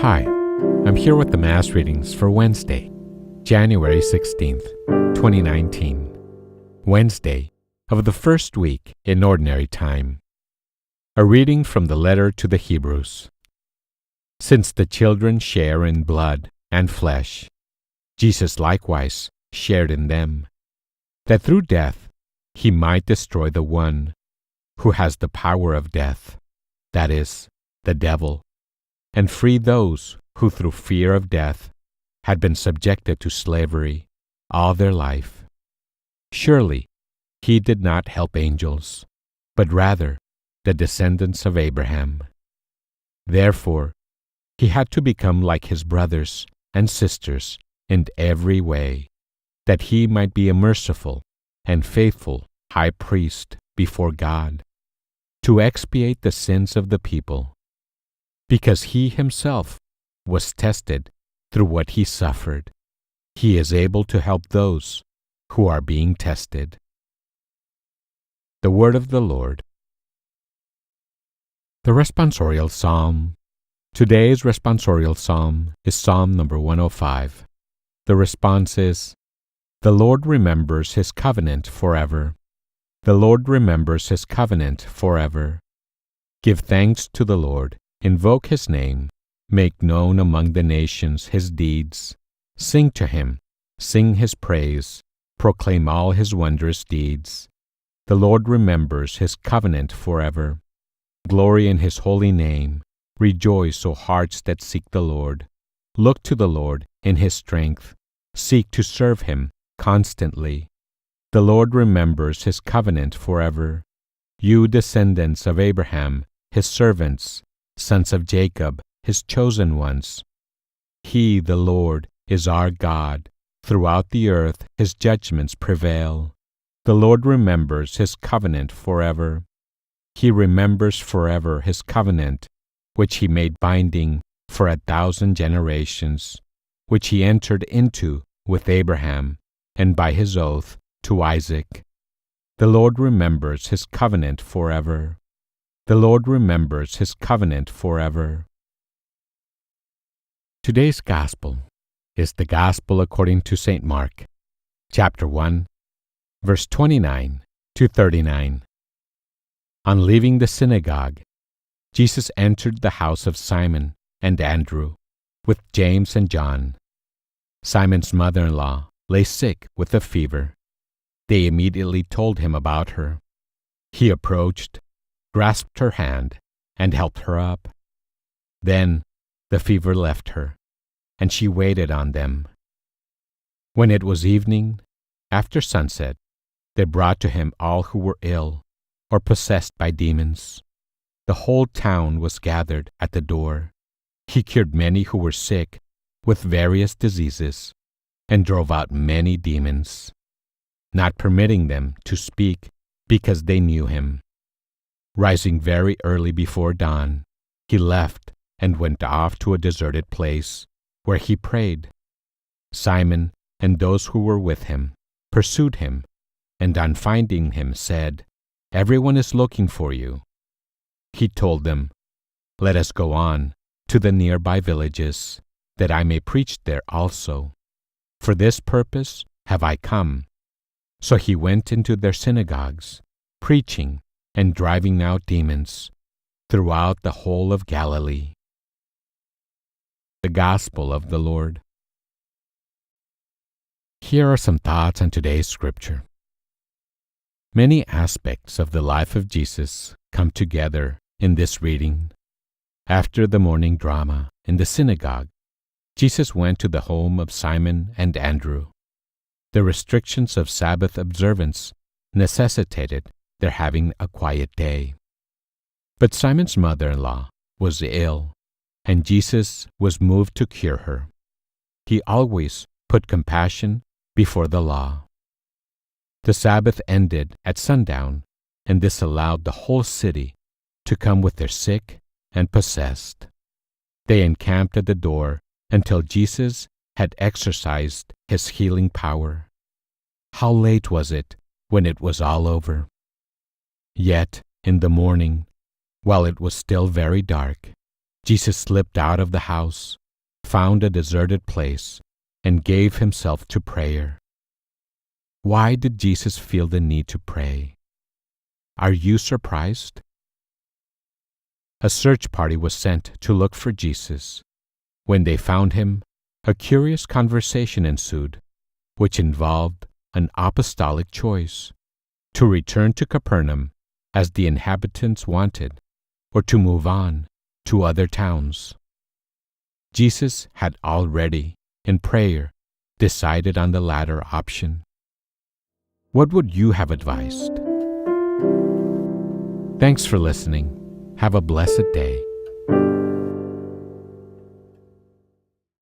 Hi, I'm here with the Mass readings for Wednesday, January 16th, 2019. Wednesday of the first week in Ordinary Time. A reading from the letter to the Hebrews. Since the children share in blood and flesh, Jesus likewise shared in them, that through death he might destroy the one who has the power of death, that is, the devil, and free those who through fear of death had been subjected to slavery all their life. Surely he did not help angels, but rather the descendants of Abraham. Therefore, he had to become like his brothers and sisters in every way, that he might be a merciful and faithful high priest before God, to expiate the sins of the people, because he himself was tested through what he suffered. He is able to help those who are being tested. The Word of the Lord. The Responsorial Psalm. Today's Responsorial Psalm is Psalm number 105. The response is, "The Lord remembers his covenant forever. The Lord remembers his covenant forever. Give thanks to the Lord. Invoke his name, make known among the nations his deeds. Sing to him, sing his praise, proclaim all his wondrous deeds. The Lord remembers his covenant forever. Glory in his holy name. Rejoice, O hearts that seek the Lord. Look to the Lord in his strength. Seek to serve him constantly. The Lord remembers his covenant forever. You descendants of Abraham, his servants, sons of Jacob, his chosen ones. He, the Lord, is our God. Throughout the earth his judgments prevail. The Lord remembers his covenant forever. He remembers forever his covenant, which he made binding for 1,000 generations, which he entered into with Abraham, and by his oath to Isaac. The Lord remembers his covenant forever. The Lord remembers his covenant forever." Today's Gospel is the Gospel according to St. Mark, chapter 1, verse 29 to 39. On leaving the synagogue, Jesus entered the house of Simon and Andrew with James and John. Simon's mother-in-law lay sick with a fever. They immediately told him about her. He approached, grasped her hand, and helped her up. Then the fever left her, and she waited on them. When it was evening, after sunset, they brought to him all who were ill or possessed by demons. The whole town was gathered at the door. He cured many who were sick with various diseases, and drove out many demons, not permitting them to speak because they knew him. Rising very early before dawn, he left and went off to a deserted place, where he prayed. Simon and those who were with him pursued him, and on finding him said, "Everyone is looking for you." He told them, "Let us go on to the nearby villages, that I may preach there also. For this purpose have I come." So he went into their synagogues, preaching and driving out demons throughout the whole of Galilee. The Gospel of the Lord. Here are some thoughts on today's scripture. Many aspects of the life of Jesus come together in this reading. After the morning drama in the synagogue, Jesus went to the home of Simon and Andrew. The restrictions of Sabbath observance necessitated their having a quiet day. But Simon's mother-in-law was ill, and Jesus was moved to cure her. He always put compassion before the law. The Sabbath ended at sundown, and this allowed the whole city to come with their sick and possessed. They encamped at the door until Jesus had exercised his healing power. How late was it when it was all over? Yet, in the morning, while it was still very dark, Jesus slipped out of the house, found a deserted place, and gave himself to prayer. Why did Jesus feel the need to pray? Are you surprised? A search party was sent to look for Jesus. When they found him, a curious conversation ensued, which involved an apostolic choice: to return to Capernaum, as the inhabitants wanted, or to move on to other towns. Jesus had already, in prayer, decided on the latter option. What would you have advised? Thanks for listening. Have a blessed day.